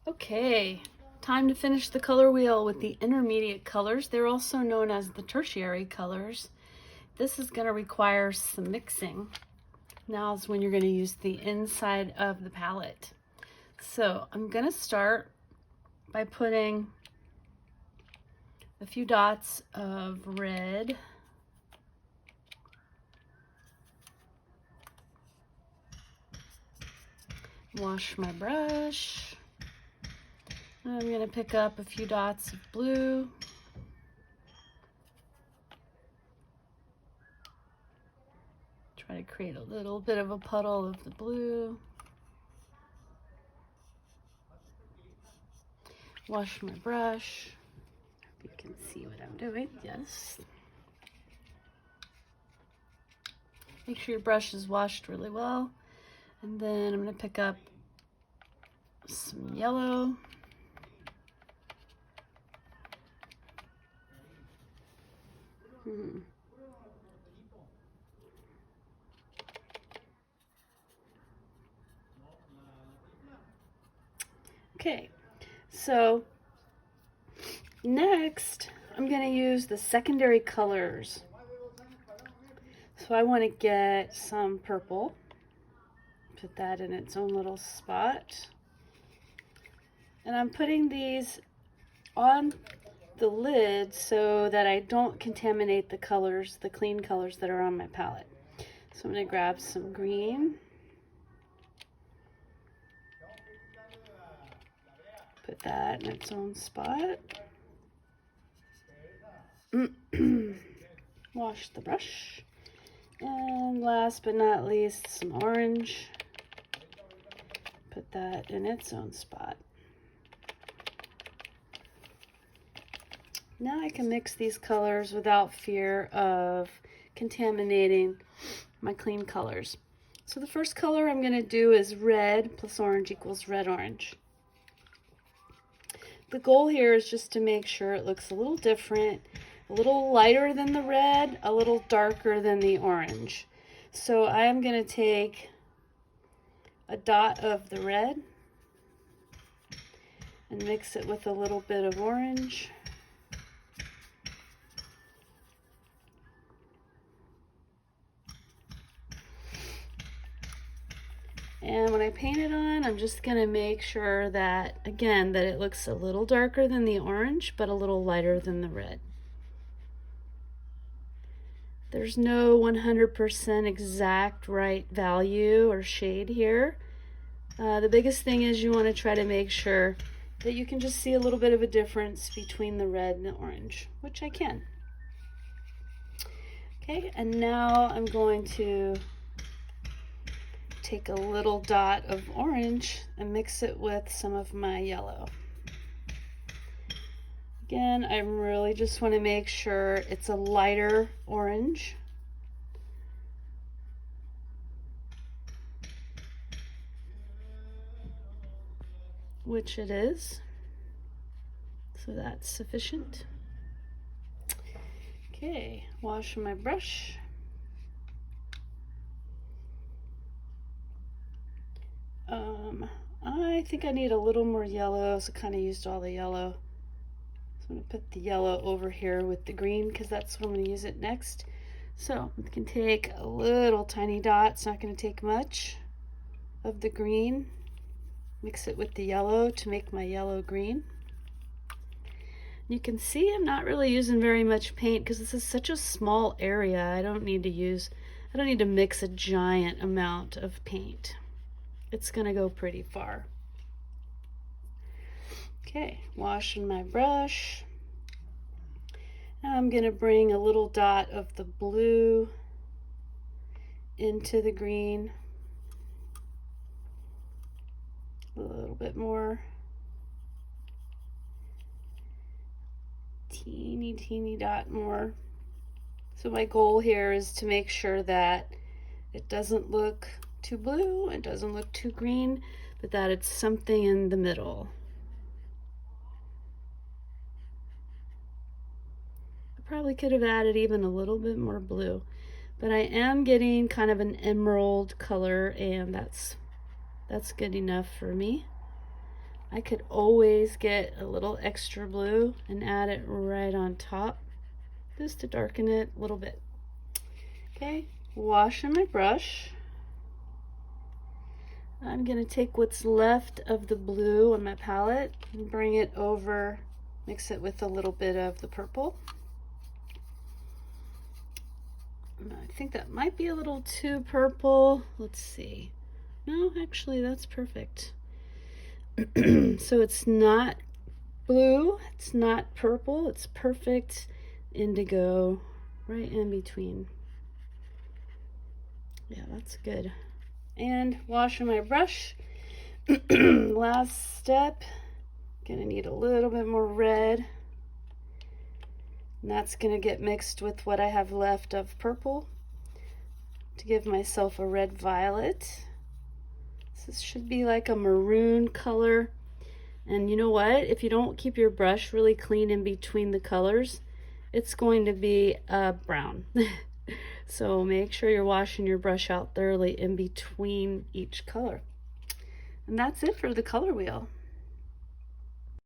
Okay, time to finish the color wheel with the intermediate colors. They're also known as the tertiary colors. This is going to require some mixing. Now is when you're going to use the inside of the palette. So I'm going to start by putting a few dots of red. Wash my brush. I'm going to pick up a few dots of blue. Try to create a little bit of a puddle of the blue. Wash my brush. Hope you can see what I'm doing. Yes. Make sure your brush is washed really well. And then I'm going to pick up some yellow. Okay, so next I'm going to use the secondary colors. So I want to get some purple, put that in its own little spot. And I'm putting these on the lid so that I don't contaminate the colors, the clean colors that are on my palette. So I'm going to grab some green, put that in its own spot. Wash the brush. And last but not least, some orange. Put that in its own spot. Now I can mix these colors without fear of contaminating my clean colors. So the first color I'm going to do is red plus orange equals red-orange. The goal here is just to make sure it looks a little different, a little lighter than the red, a little darker than the orange. So I am going to take a dot of the red and mix it with a little bit of orange. And when I paint it on, I'm just going to make sure that, again, that it looks a little darker than the orange, but a little lighter than the red. There's no 100% exact right value or shade here. The biggest thing is you want to try to make sure that you can just see a little bit of a difference between the red and the orange, which I can. Okay, and now I'm going to take a little dot of orange and mix it with some of my yellow. Again, I really just want to make sure it's a lighter orange. Which it is. So that's sufficient. Okay, wash my brush. I think I need a little more yellow, so I kind of used all the yellow. So I'm going to put the yellow over here with the green because that's when I'm going to use it next. So we can take a little tiny dot, it's not going to take much, of the green. Mix it with the yellow to make my yellow green. You can see I'm not really using very much paint because this is such a small area. I don't need to mix a giant amount of paint. It's going to go pretty far. Okay, washing my brush. Now I'm going to bring a little dot of the blue into the green. A little bit more. Teeny dot more. So my goal here is to make sure that it doesn't look too blue, it doesn't look too green, but that it's something in the middle. I probably could have added even a little bit more blue, but I am getting kind of an emerald color, and that's good enough for me. I could always get a little extra blue and add it right on top just to darken it a little bit. Okay, washing my brush. I'm going to take what's left of the blue on my palette and bring it over, mix it with a little bit of the purple. I think that might be a little too purple. Let's see. No, actually that's perfect. So it's not blue, it's not purple, it's perfect indigo right in between. Yeah, that's good. And washing my brush. Last step, gonna need a little bit more red. And that's gonna get mixed with what I have left of purple to give myself a red violet. This should be like a maroon color. And you know what? If you don't keep your brush really clean in between the colors, it's going to be brown. So make sure you're washing your brush out thoroughly in between each color. And that's it for the color wheel.